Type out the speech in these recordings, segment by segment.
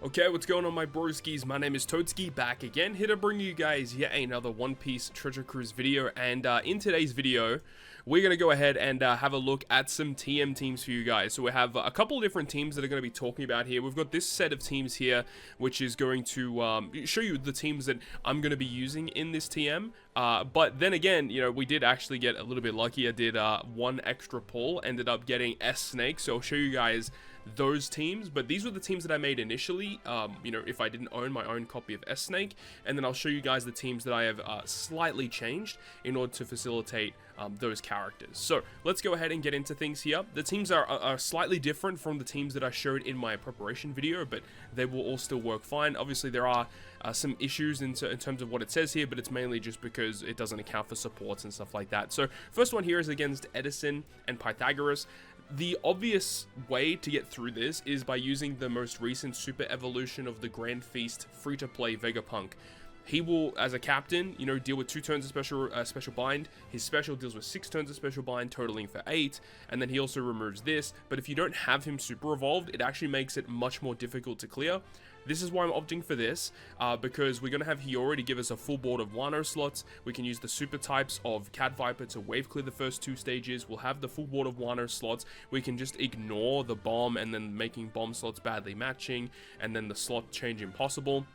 Okay, what's going on, my broskiis? My name is Toadski, back again, here to bring you guys yet another One Piece Treasure Cruise video. And in today's video, we're going to go ahead and have a look at some TM teams for you guys. So we have a couple of different teams that are going to be talking about here. We've got this set of teams here, which is going to show you the teams that I'm going to be using in this TM. But then again, you know, we did actually get a little bit lucky. I did one extra pull, ended up getting S-Snake, so I'll show you guys those teams. But these were the teams that I made initially, you know, if I didn't own my own copy of S-Snake. And then I'll show you guys the teams that I have slightly changed in order to facilitate those characters. So let's go ahead and get into things here. The teams are slightly different from the teams that I showed in my preparation video, but they will all still work fine. Obviously there are some issues in terms of what it says here, but it's mainly just because it doesn't account for supports and stuff like that. So first one here is against Edison and Pythagoras. The obvious way to get through this is by using the most recent super evolution of the Grand Feast free-to-play Vegapunk. He will, as a captain, you know, deal with 2 turns of special bind. His special deals with 6 turns of special bind, totaling for 8. And then he also removes this. But if you don't have him super evolved, it actually makes it much more difficult to clear. This is why I'm opting for this, because we're going to have Hiyori to give us a full board of Wano slots. We can use the super types of Cat Viper to wave clear the first 2 stages. We'll have the full board of Wano slots. We can just ignore the bomb and then making bomb slots badly matching, and then the slot change impossible.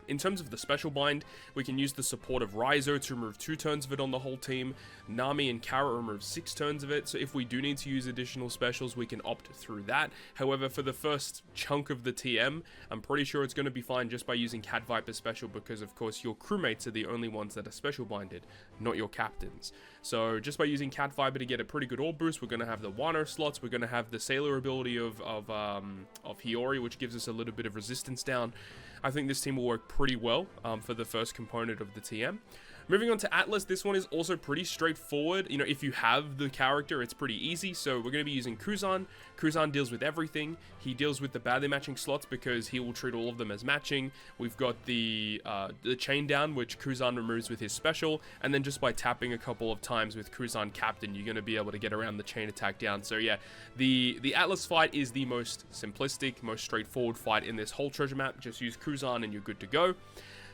In terms of the special bind, we can use the support of Raizo to remove 2 turns of it on the whole team. Nami and Kara remove 6 turns of it, so if we do need to use additional specials, we can opt through that. However, for the first chunk of the TM, I'm pretty sure it's going to be fine just by using Cat Viper special, because of course your crewmates are the only ones that are special binded, not your captains. So just by using Cat Viper to get a pretty good orb boost, we're going to have the Wano slots, we're going to have the Sailor ability of Hiyori, which gives us a little bit of resistance down. I think this team will work pretty well for the first component of the TM. Moving on to Atlas, this one is also pretty straightforward. You know, if you have the character, it's pretty easy. So we're going to be using Kuzan. Kuzan deals with everything. He deals with the badly matching slots because he will treat all of them as matching. We've got the chain down, which Kuzan removes with his special. And then just by tapping a couple of times with Kuzan Captain, you're going to be able to get around the chain attack down. So yeah, the Atlas fight is the most simplistic, most straightforward fight in this whole treasure map. Just use Kuzan and you're good to go.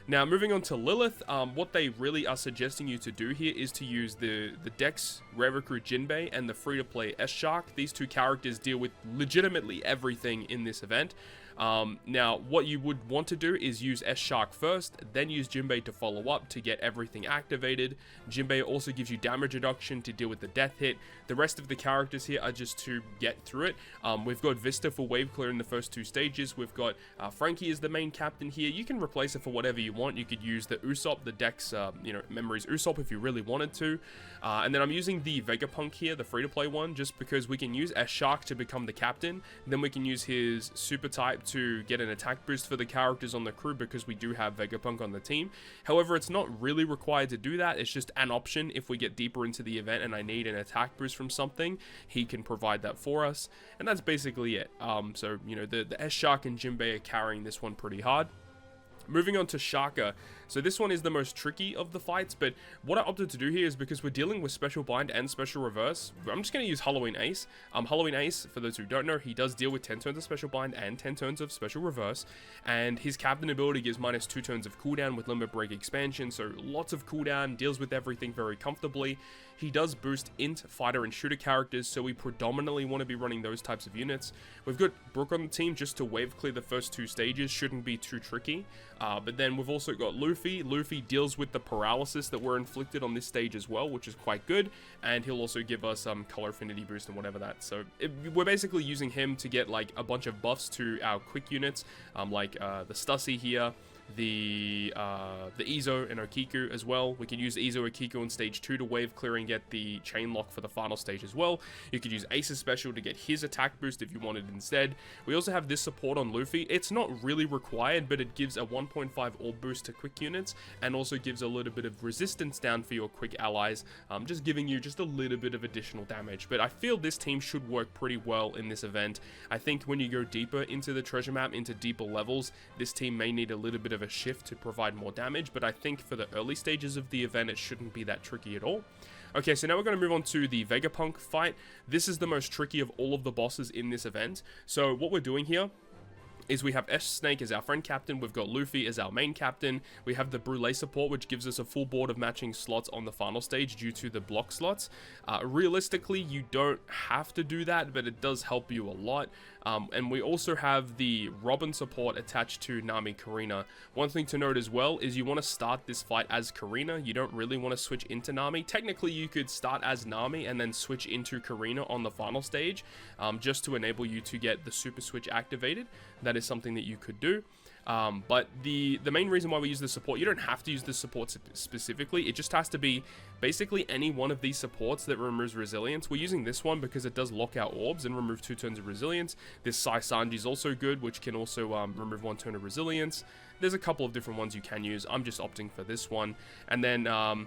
Now, moving on to Lilith, what they really are suggesting you to do here is to use the Dex Rare Recruit Jinbei and the free-to-play S-Shark. These 2 characters deal with legitimately everything in this event. Now, what you would want to do is use S-Shark first, then use Jinbei to follow up to get everything activated. Jinbei also gives you damage reduction to deal with the death hit. The rest of the characters here are just to get through it. We've got Vista for wave clear in the first 2 stages. We've got Frankie as the main captain here. You can replace it for whatever you want. You could use the Usopp, the Dex, you know, Memories Usopp if you really wanted to. And then I'm using the Vegapunk here, the free-to-play one, just because we can use S-Shark to become the captain. Then we can use his super type to get an attack boost for the characters on the crew, because we do have Vegapunk on the team. However, it's not really required to do that. It's just an option. If we get deeper into the event and I need an attack boost from something, he can provide that for us. And that's basically it. So, you know, the S-Shark and Jinbei are carrying this one pretty hard. Moving on to Shaka. So this one is the most tricky of the fights, but what I opted to do here is because we're dealing with special bind and special reverse, I'm just going to use Halloween Ace. Halloween Ace, for those who don't know, he does deal with 10 turns of special bind and 10 turns of special reverse, and his captain ability gives minus 2 turns of cooldown with limit break expansion, so lots of cooldown, deals with everything very comfortably. He does boost int, fighter, and shooter characters, so we predominantly want to be running those types of units. We've got Brook on the team just to wave clear the first 2 stages, shouldn't be too tricky. But then we've also got Luffy. Luffy deals with the paralysis that we're inflicted on this stage as well, which is quite good. And he'll also give us color affinity boost and whatever that. So we're basically using him to get like a bunch of buffs to our quick units, like the Stussy here, the Izo and Okiku as well. We can use Izo Okiku in stage 2 to wave clear and get the chain lock for the final stage as well. You could use Ace's special to get his attack boost if you wanted instead. We also have this support on Luffy. It's not really required, but it gives a 1.5 orb boost to quick units and also gives a little bit of resistance down for your quick allies, just giving you just a little bit of additional damage. But I feel this team should work pretty well in this event. I think when you go deeper into the treasure map, into deeper levels, this team may need a little bit of a shift to provide more damage, but I think for the early stages of the event, it shouldn't be that tricky at all. Okay, so now we're going to move on to the Vegapunk fight. This is the most tricky of all of the bosses in this event. So what we're doing here is we have S Snake as our friend captain, we've got Luffy as our main captain, we have the Brule support, which gives us a full board of matching slots on the final stage due to the block slots. Realistically, you don't have to do that, but it does help you a lot. And we also have the Robin support attached to Nami Karina. One thing to note as well is you want to start this fight as Karina. You don't really want to switch into Nami. Technically, you could start as Nami and then switch into Karina on the final stage, just to enable you to get the super switch activated. That is something that you could do. But the main reason why we use the support, you don't have to use the support specifically. It just has to be basically any one of these supports that removes resilience. We're using this one because it does lock out orbs and remove 2 turns of resilience. This Sai Sanji is also good, which can also remove 1 turn of resilience. There's a couple of different ones you can use. I'm just opting for this one. And then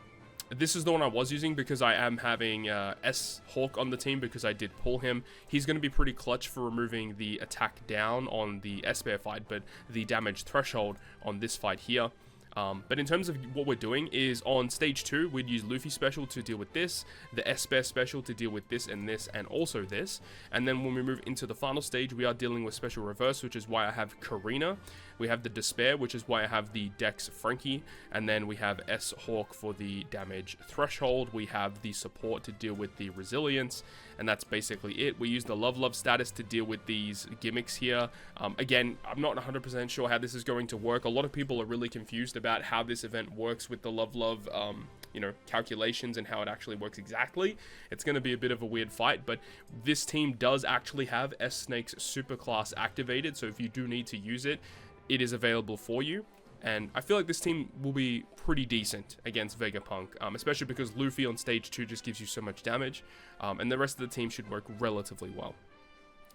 this is the one I was using because I am having S Hawk on the team because I did pull him. He's going to be pretty clutch for removing the attack down on the S-Bear fight, but the damage threshold on this fight here. But in terms of what we're doing is on stage 2, we'd use Luffy special to deal with this, the S-Bear special to deal with this, and also this. And then when we move into the final stage, we are dealing with special reverse, which is why I have Karina. We have the Despair, which is why I have the Dex Frankie. And then we have S-Hawk for the damage threshold. We have the support to deal with the resilience. And that's basically it. We use the Love status to deal with these gimmicks here. Again, I'm not 100% sure how this is going to work. A lot of people are really confused about how this event works with the Love, you know, calculations and how it actually works exactly. It's going to be a bit of a weird fight, but this team does actually have S Snake's super class activated. So if you do need to use it, it is available for you. And I feel like this team will be pretty decent against Vegapunk, especially because Luffy on stage 2 just gives you so much damage, and the rest of the team should work relatively well.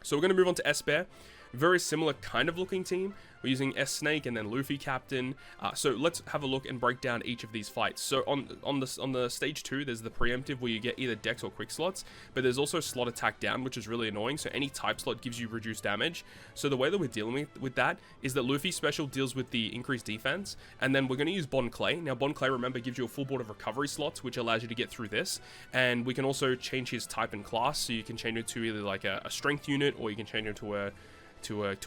So we're going to move on to S-Bear. Very similar kind of looking team. We're using S-Snake and then Luffy captain. So let's have a look and break down each of these fights. So on the stage 2, there's the preemptive where you get either dex or quick slots, but there's also slot attack down, which is really annoying. So any type slot gives you reduced damage. So the way that we're dealing with that is that Luffy special deals with the increased defense, and then we're going to use Bon Clay. Now Bon Clay, remember, gives you a full board of recovery slots, which allows you to get through this. And we can also change his type and class, so you can change it to either like a strength unit, or you can change it to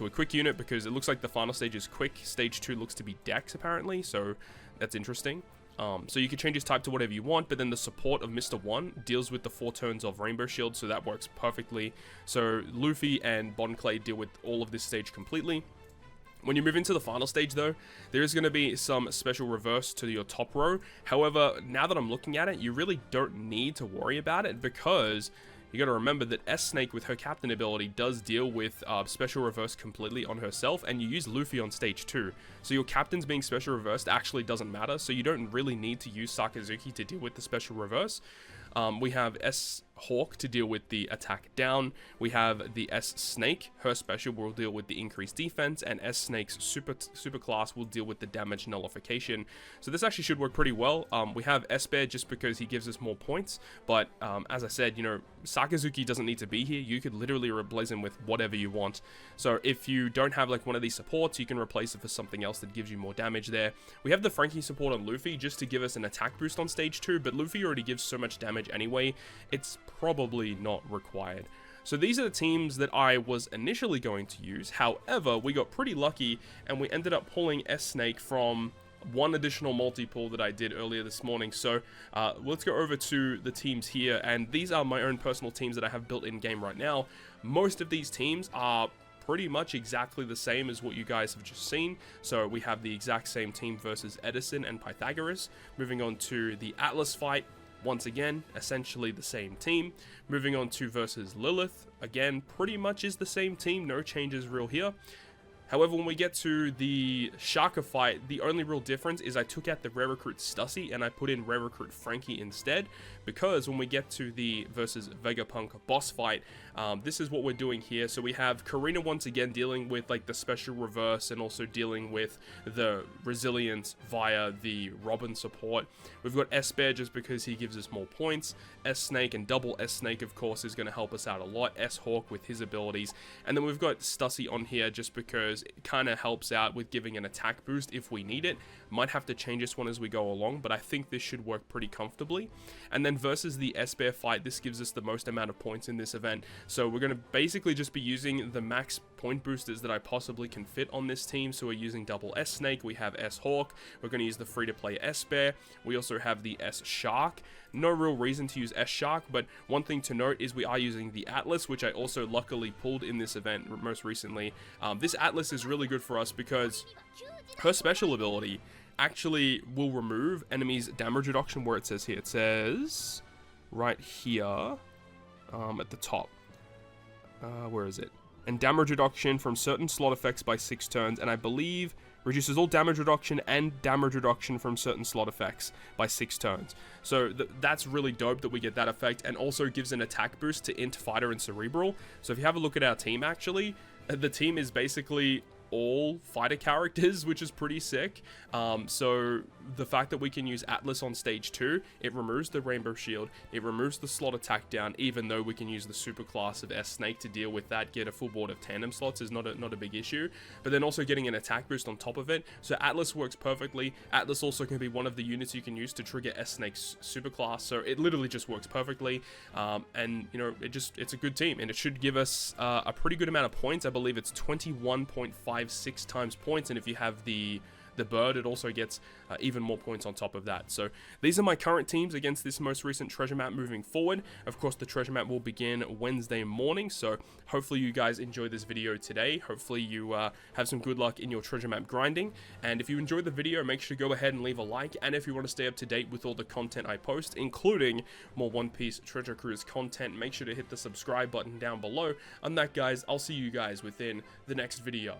a quick unit, because it looks like the final stage is quick. Stage 2 looks to be dex apparently, so that's interesting. So you can change his type to whatever you want, but then the support of Mr. 1 deals with the 4 turns of Rainbow Shield, so that works perfectly. So Luffy and Bon Clay deal with all of this stage completely. When you move into the final stage though, there is going to be some special reverse to your top row. However, now that I'm looking at it, you really don't need to worry about it, because you got to remember that S-Snake with her captain ability does deal with special reverse completely on herself, and you use Luffy on stage 2. So your captain's being special reversed actually doesn't matter, so you don't really need to use Sakazuki to deal with the special reverse. We have S-Hawk to deal with the attack down. We have the S-Snake. Her special will deal with the increased defense, and S-Snake's super class will deal with the damage nullification. So this actually should work pretty well. We have S-Bear just because he gives us more points, but as I said, you know, Sakazuki doesn't need to be here. You could literally replace him with whatever you want. So if you don't have like one of these supports, you can replace it for something else that gives you more damage there. We have the Frankie support on Luffy just to give us an attack boost on stage 2, but Luffy already gives so much damage anyway, it's probably not required. So these are the teams that I was initially going to use. However, we got pretty lucky and we ended up pulling S-Snake from one additional multi-pull that I did earlier this morning. So let's go over to the teams here, and these are my own personal teams that I have built in game right now. Most of these teams are pretty much exactly the same as what you guys have just seen. So we have the exact same team versus Edison and Pythagoras. Moving on to the Atlas fight, once again, essentially the same team. Moving on to versus Lilith, again, pretty much is the same team, no changes real here. However, when we get to the Shaka fight, the only real difference is I took out the rare recruit Stussy and I put in rare recruit Frankie instead, because when we get to the versus Vegapunk boss fight, this is what we're doing here. So we have Karina once again dealing with like the special reverse and also dealing with the resilience via the Robin support. We've got S-Bear just because he gives us more points. S-Snake and double S-Snake of course is going to help us out a lot. S-Hawk with his abilities. And then we've got Stussy on here just because it kind of helps out with giving an attack boost if we need it. Might have to change this one as we go along, but I think this should work pretty comfortably. And then versus the S-Bear fight, this gives us the most amount of points in this event. So we're going to basically just be using the max point boosters that I possibly can fit on this team. So we're using double S Snake, we have S Hawk, we're going to use the free-to-play S Bear, we also have the S Shark. No real reason to use S Shark, but one thing to note is we are using the Atlas, which I also luckily pulled in this event most recently. This Atlas is really good for us because her special ability actually will remove enemies' damage reduction where it says here. It says right here at the top. Where is it? And damage reduction from certain slot effects by 6 turns, and I believe reduces all damage reduction and damage reduction from certain slot effects by 6 turns. So that's really dope that we get that effect, and also gives an attack boost to Int, Fighter, and Cerebral. So if you have a look at our team, actually, the team is basically all fighter characters, which is pretty sick. So the fact that we can use Atlas on stage 2, it removes the Rainbow Shield, it removes the slot attack down, even though we can use the super class of S Snake to deal with that. Get a full board of tandem slots is not a big issue, but then also getting an attack boost on top of it. So Atlas works perfectly. Atlas also can be one of the units you can use to trigger S Snake's super class, so it literally just works perfectly. And you know, it's a good team, and it should give us a pretty good amount of points. I believe it's 21.56 times points, and if you have the bird, it also gets even more points on top of that. So these are my current teams against this most recent treasure map moving forward. Of course, the treasure map will begin Wednesday morning, so hopefully you guys enjoy this video today. Hopefully you have some good luck in your treasure map grinding, and if you enjoyed the video, make sure to go ahead and leave a like, and if you want to stay up to date with all the content I post, including more One Piece Treasure Cruise content, make sure to hit the subscribe button down below. On that, guys, I'll see you guys within the next video.